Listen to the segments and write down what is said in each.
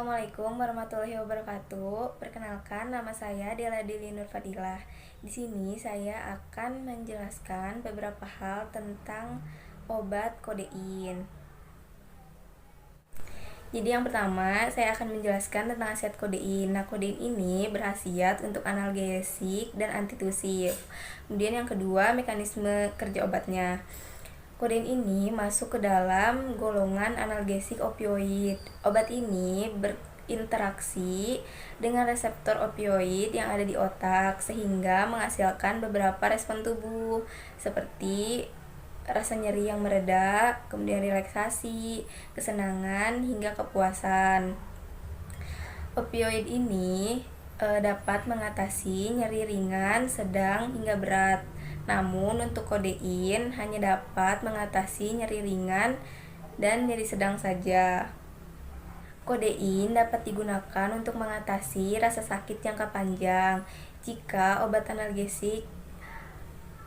Assalamualaikum warahmatullahi wabarakatuh. Perkenalkan, nama saya Dela Deli Nur Fadilah. Di sini saya akan menjelaskan beberapa hal tentang obat kodein. Jadi yang pertama, saya akan menjelaskan tentang khasiat kodein. Nah, kodein ini berkhasiat untuk analgesik dan antitusif. Kemudian yang kedua, mekanisme kerja obatnya. Kodein ini masuk ke dalam golongan analgesik opioid. Obat ini berinteraksi dengan reseptor opioid yang ada di otak sehingga menghasilkan beberapa respon tubuh seperti rasa nyeri yang mereda, kemudian relaksasi, kesenangan hingga kepuasan. Opioid ini dapat mengatasi nyeri ringan, sedang hingga berat. Namun untuk kodein hanya dapat mengatasi nyeri ringan dan nyeri sedang saja. Kodein dapat digunakan untuk mengatasi rasa sakit jangka panjang jika obat analgesik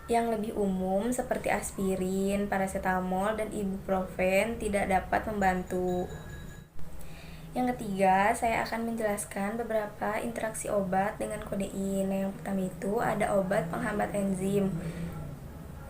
yang lebih umum seperti aspirin, paracetamol, dan ibuprofen tidak dapat membantu. Yang ketiga, saya akan menjelaskan beberapa interaksi obat dengan kodein. Yang pertama itu ada obat penghambat enzim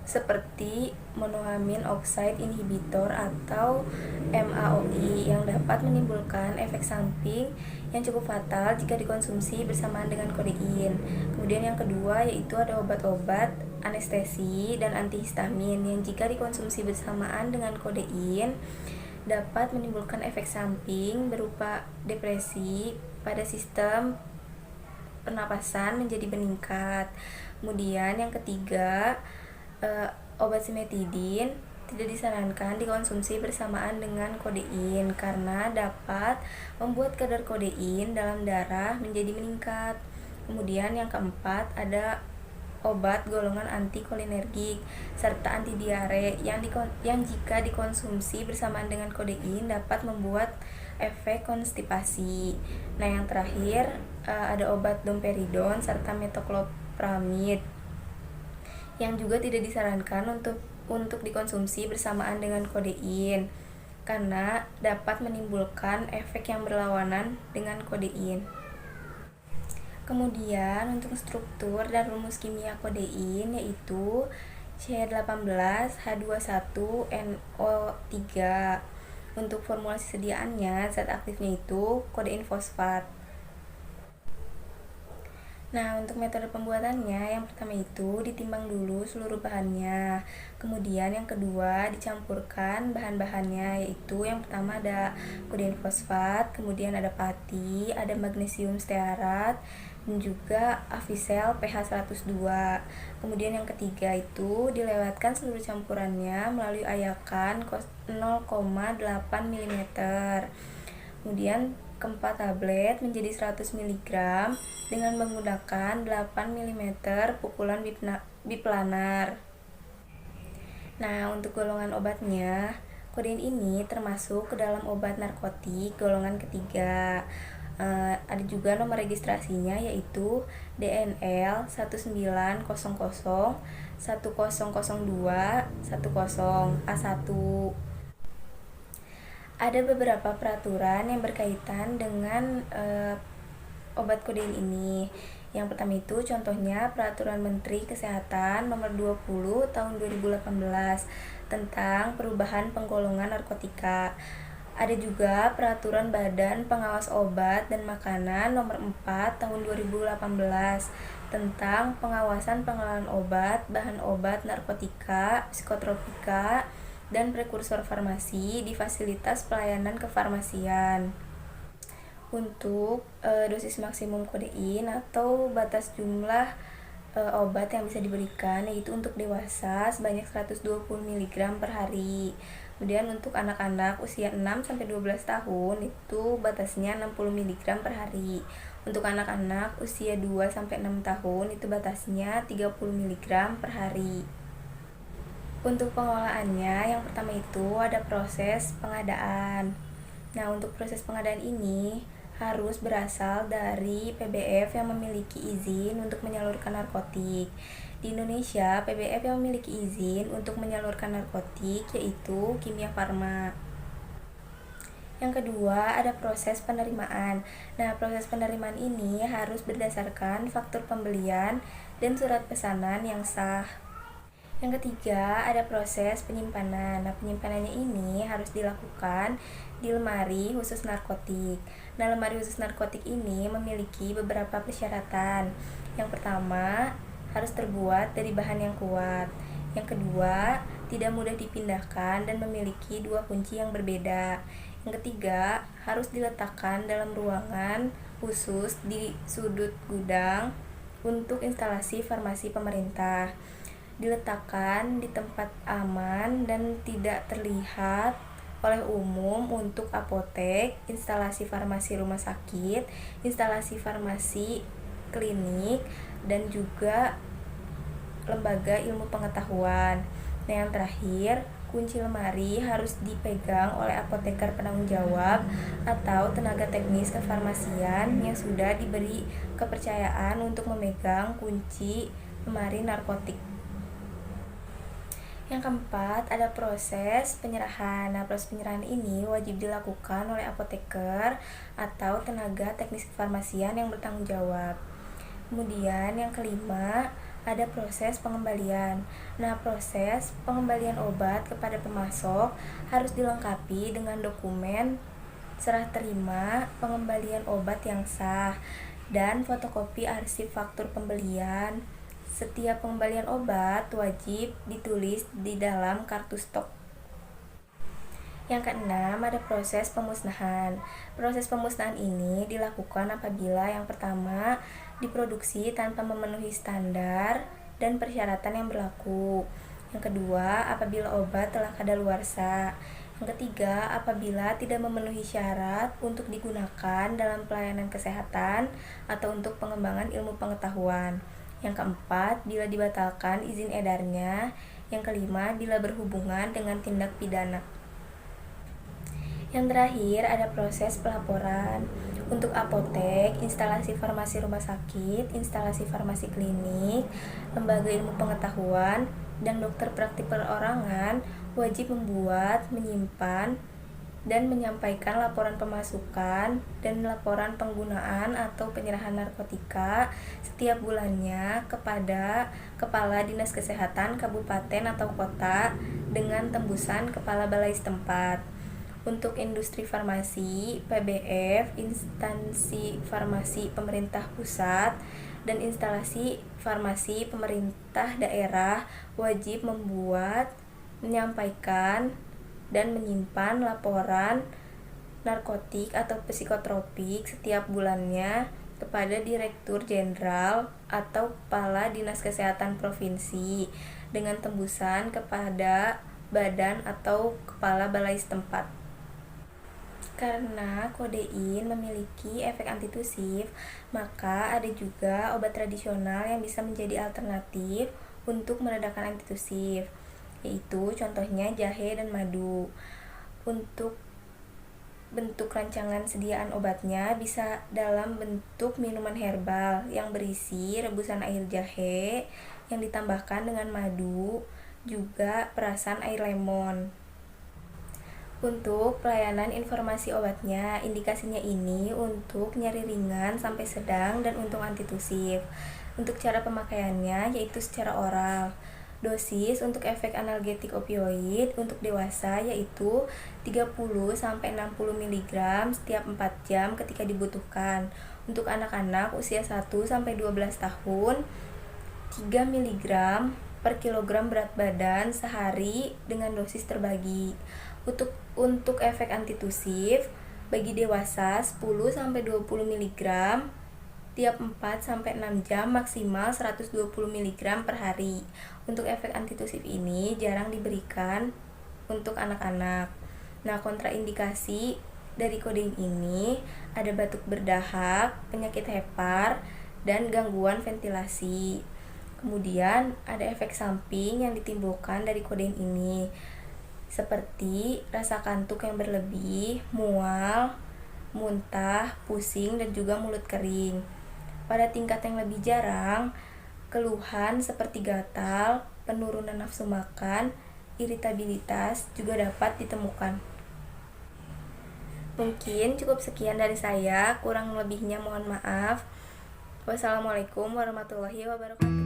seperti monoamin oxide inhibitor atau MAOI yang dapat menimbulkan efek samping yang cukup fatal jika dikonsumsi bersamaan dengan kodein. Kemudian yang kedua yaitu ada obat-obat anestesi dan antihistamin yang jika dikonsumsi bersamaan dengan kodein dapat menimbulkan efek samping berupa depresi pada sistem pernapasan menjadi meningkat. Kemudian yang ketiga, obat simetidin tidak disarankan dikonsumsi bersamaan dengan kodein karena dapat membuat kadar kodein dalam darah menjadi meningkat. Kemudian yang keempat ada obat golongan antikolinergik serta anti diare yang jika dikonsumsi bersamaan dengan kodein dapat membuat efek konstipasi. Nah, yang terakhir ada obat domperidon serta metoclopramid yang juga tidak disarankan untuk dikonsumsi bersamaan dengan kodein karena dapat menimbulkan efek yang berlawanan dengan kodein. Kemudian untuk struktur dan rumus kimia kodein yaitu C18H21NO3. Untuk formulasi sediaannya, zat aktifnya itu kodein fosfat. Nah, untuk metode pembuatannya, yang pertama itu ditimbang dulu seluruh bahannya. Kemudian yang kedua dicampurkan bahan-bahannya, yaitu yang pertama ada kodein fosfat, kemudian ada pati, ada magnesium stearat, dan juga avisel pH 102. Kemudian yang ketiga itu dilewatkan seluruh campurannya melalui ayakan 0,8 mm. Kemudian keempat tablet menjadi 100 mg dengan menggunakan 8 mm pukulan biplanar. Nah, untuk golongan obatnya, kodein ini termasuk ke dalam obat narkotik golongan ketiga. Ada juga nomor registrasinya yaitu DNL 1900 1002 10A1. Ada beberapa peraturan yang berkaitan dengan obat kodein ini. Yang pertama itu contohnya Peraturan Menteri Kesehatan Nomor 20 Tahun 2018 tentang perubahan penggolongan narkotika. Ada juga Peraturan Badan Pengawas Obat dan Makanan Nomor 4 Tahun 2018 tentang pengawasan pengelolaan obat, bahan obat narkotika, psikotropika, dan prekursor farmasi di fasilitas pelayanan kefarmasian. Untuk dosis maksimum kodein atau batas jumlah obat yang bisa diberikan yaitu untuk dewasa sebanyak 120 mg per hari. Kemudian untuk anak-anak usia 6-12 tahun itu batasnya 60 mg per hari. Untuk anak-anak usia 2-6 tahun itu batasnya 30 mg per hari. Untuk pengelolaannya, yang pertama itu ada proses pengadaan. Nah, untuk proses pengadaan ini harus berasal dari PBF yang memiliki izin untuk menyalurkan narkotik. Di Indonesia, PBF yang memiliki izin untuk menyalurkan narkotik yaitu Kimia Farma. Yang kedua, ada proses penerimaan. Nah, proses penerimaan ini harus berdasarkan faktur pembelian dan surat pesanan yang sah. Yang ketiga, ada proses penyimpanan. Nah, penyimpanannya ini harus dilakukan di lemari khusus narkotik. Nah, lemari khusus narkotik ini memiliki beberapa persyaratan. Yang pertama, harus terbuat dari bahan yang kuat. Yang kedua, tidak mudah dipindahkan dan memiliki dua kunci yang berbeda. Yang ketiga, harus diletakkan dalam ruangan khusus di sudut gudang untuk instalasi farmasi pemerintah, diletakkan di tempat aman dan tidak terlihat oleh umum untuk apotek, instalasi farmasi rumah sakit, instalasi farmasi klinik, dan juga lembaga ilmu pengetahuan. Nah, yang terakhir, kunci lemari harus dipegang oleh apoteker penanggung jawab atau tenaga teknis kefarmasian yang sudah diberi kepercayaan untuk memegang kunci lemari narkotik. Yang keempat, ada proses penyerahan. Nah, proses penyerahan ini wajib dilakukan oleh apoteker atau tenaga teknis kefarmasian yang bertanggung jawab. Kemudian yang kelima, ada proses pengembalian. Nah, proses pengembalian obat kepada pemasok harus dilengkapi dengan dokumen serah terima pengembalian obat yang sah dan fotokopi arsip faktur pembelian. Setiap pengembalian obat wajib ditulis di dalam kartu stok. Yang keenam, ada proses pemusnahan. Proses pemusnahan ini dilakukan apabila yang pertama, diproduksi tanpa memenuhi standar dan persyaratan yang berlaku. Yang kedua, apabila obat telah kadaluarsa. Yang ketiga, apabila tidak memenuhi syarat untuk digunakan dalam pelayanan kesehatan atau untuk pengembangan ilmu pengetahuan. Yang keempat, bila dibatalkan izin edarnya. Yang kelima, bila berhubungan dengan tindak pidana. Yang terakhir, ada proses pelaporan. Untuk apotek, instalasi farmasi rumah sakit, instalasi farmasi klinik, lembaga ilmu pengetahuan, dan dokter praktik perorangan wajib membuat, menyimpan, dan menyampaikan laporan pemasukan dan laporan penggunaan atau penyerahan narkotika setiap bulannya kepada Kepala Dinas Kesehatan Kabupaten atau Kota dengan tembusan Kepala Balai setempat. Untuk industri farmasi, PBF, instansi farmasi pemerintah pusat, dan instalasi farmasi pemerintah daerah wajib membuat, menyampaikan, dan menyimpan laporan narkotik atau psikotropik setiap bulannya kepada Direktur Jenderal atau Kepala Dinas Kesehatan Provinsi dengan tembusan kepada badan atau Kepala Balai setempat. Karena kodein memiliki efek antitusif, maka ada juga obat tradisional yang bisa menjadi alternatif untuk meredakan antitusif, yaitu contohnya jahe dan madu. Untuk bentuk rancangan sediaan obatnya bisa dalam bentuk minuman herbal yang berisi rebusan air jahe yang ditambahkan dengan madu, juga perasan air lemon. Untuk pelayanan informasi obatnya, indikasinya ini untuk nyeri ringan sampai sedang dan untuk antitusif. Untuk cara pemakaiannya yaitu secara oral. Dosis untuk efek analgetik opioid untuk dewasa yaitu 30-60 mg setiap 4 jam ketika dibutuhkan. Untuk anak-anak usia 1-12 tahun, 3 mg per kilogram berat badan sehari dengan dosis terbagi. Untuk efek antitusif bagi dewasa 10-20 mg tiap 4-6 jam maksimal 120 mg per hari. Untuk efek antitusif ini jarang diberikan untuk anak-anak. Nah, kontraindikasi dari kodein ini ada batuk berdahak, penyakit hepar, dan gangguan ventilasi. Kemudian ada efek samping yang ditimbulkan dari kodein ini, seperti rasa kantuk yang berlebih, mual, muntah, pusing, dan juga mulut kering. Pada tingkat yang lebih jarang, keluhan seperti gatal, penurunan nafsu makan, iritabilitas juga dapat ditemukan. Mungkin cukup sekian dari saya, kurang lebihnya mohon maaf. Wassalamualaikum warahmatullahi wabarakatuh.